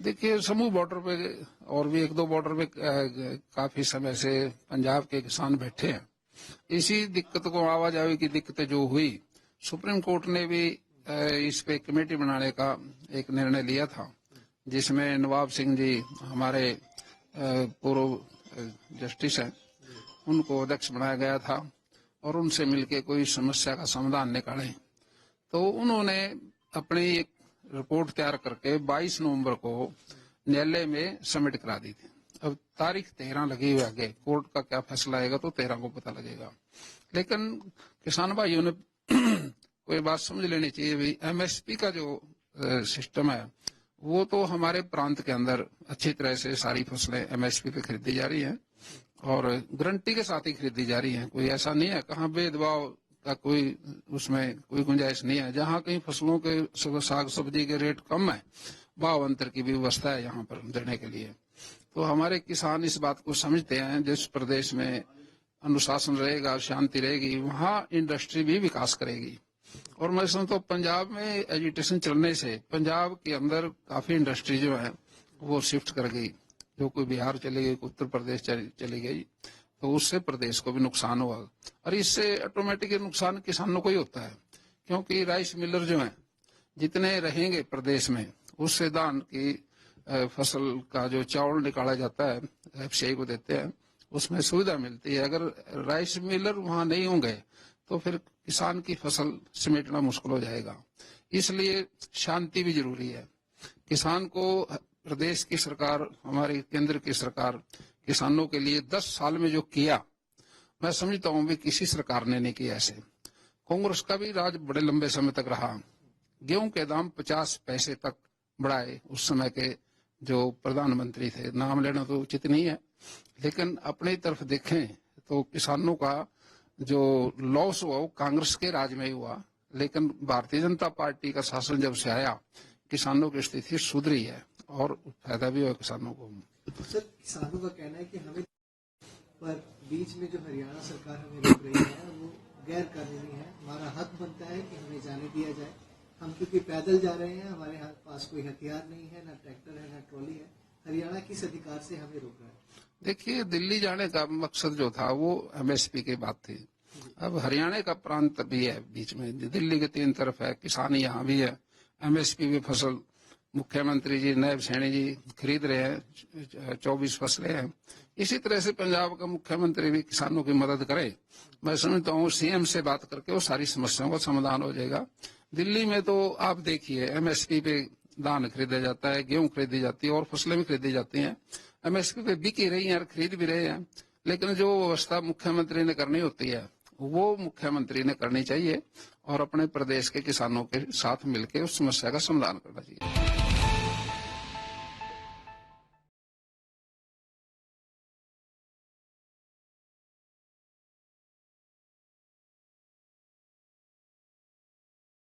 देखिए, समूह बॉर्डर पे और भी एक दो बॉर्डर पे काफी समय से पंजाब के किसान बैठे हैं। इसी दिक्कत को, आवाजाही की दिक्कतें जो हुई, सुप्रीम कोर्ट ने भी इस पे कमेटी बनाने का एक निर्णय लिया था, जिसमें नवाब सिंह जी हमारे पूर्व जस्टिस हैं, उनको अध्यक्ष बनाया गया था और उनसे मिलके कोई समस्या का समाधान निकालें। तो उन्होंने अपनी एक रिपोर्ट तैयार करके 22 नवंबर को न्यायालय में सबमिट करा दी थी। अब तारीख 13 लगी हुई, आगे कोर्ट का क्या फैसला आएगा तो 13 को पता लगेगा। लेकिन किसान भाइयों ने कोई बात समझ लेनी चाहिए भी, एमएसपी का जो सिस्टम है वो तो हमारे प्रांत के अंदर अच्छी तरह से सारी फसलें एमएसपी पे खरीदी जा रही हैं और गारंटी के साथ ही खरीदी जा रही हैं। कोई ऐसा नहीं है, कहाँ भेदभाव का कोई उसमें कोई गुंजाइश नहीं है। जहाँ कहीं फसलों के साग सब्जी के रेट कम है, भाव अंतर की भी व्यवस्था है यहाँ पर देने के लिए। तो हमारे किसान इस बात को समझते हैं, जिस प्रदेश में अनुशासन रहेगा, शांति रहेगी, वहाँ इंडस्ट्री भी विकास करेगी। और मैं समझता हूँ पंजाब में एजुटेशन चलने से पंजाब के अंदर काफी इंडस्ट्री जो है वो शिफ्ट कर गई, जो कोई बिहार चली गई, उत्तर प्रदेश चली गई, तो उससे प्रदेश को भी नुकसान हुआ। और इससे ऑटोमेटिक नुकसान किसानों को ही होता है, क्योंकि राइस मिलर जो है जितने रहेंगे प्रदेश में, उससे धान की फसल का जो चावल निकाला जाता है एफसीआई को देते हैं, उसमें सुविधा मिलती है। अगर राइस मिलर वहां नहीं होंगे तो फिर किसान की फसल समेटना मुश्किल हो जाएगा। इसलिए शांति भी जरूरी है। किसान को प्रदेश की सरकार, हमारी केंद्र की सरकार किसानों के लिए 10 साल में जो किया, मैं समझता हूँ भी किसी सरकार ने नहीं किया ऐसे। कांग्रेस का भी राज बड़े लंबे समय तक रहा। गेहूं के दाम 50 पैसे तक बढ़ाए उस समय के जो प्रधानमंत्री थे, नाम लेना तो उचित नहीं है, लेकिन अपनी तरफ देखें तो किसानों का जो लॉस हुआ वो कांग्रेस के राज में ही हुआ। लेकिन भारतीय जनता पार्टी का शासन जब से आया, किसानों की स्थिति सुधरी है और फायदा भी हुआ किसानों को। सर, किसानों का कहना है कि हमें पर बीच में जो हरियाणा सरकार हमें रोक रही है वो गैर कानूनी है। हमारा हक बनता है कि हमें जाने दिया जाए। हम क्योंकि पैदल जा रहे हैं, हमारे पास कोई हथियार नहीं है, ना ट्रैक्टर है, ना ट्रॉली है। हरियाणा किस अधिकार से हमें रोक रहा है? देखिए, दिल्ली जाने का मकसद जो था वो एमएसपी की बात थी। अब हरियाणा का प्रांत भी है बीच में, दिल्ली के 3 तरफ है, किसान यहाँ भी है। एमएसपी में फसल मुख्यमंत्री जी, नायब सैनी जी खरीद रहे हैं, 24 फसलें हैं। इसी तरह से पंजाब का मुख्यमंत्री भी किसानों की मदद करे। मैं समझता हूँ सीएम से बात करके वो सारी समस्याओं का समाधान हो जाएगा। दिल्ली में तो आप देखिए एमएसपी पे धान खरीदा जाता है, गेहूं खरीदी जाती है और फसलें भी खरीदी जाती हैं। एमएसपी पे बिक ही रही है और खरीद भी रहे हैं। लेकिन जो व्यवस्था मुख्यमंत्री ने करनी होती है वो मुख्यमंत्री ने करनी चाहिए और अपने प्रदेश के किसानों के साथ मिलकर उस समस्या का समाधान करना चाहिए।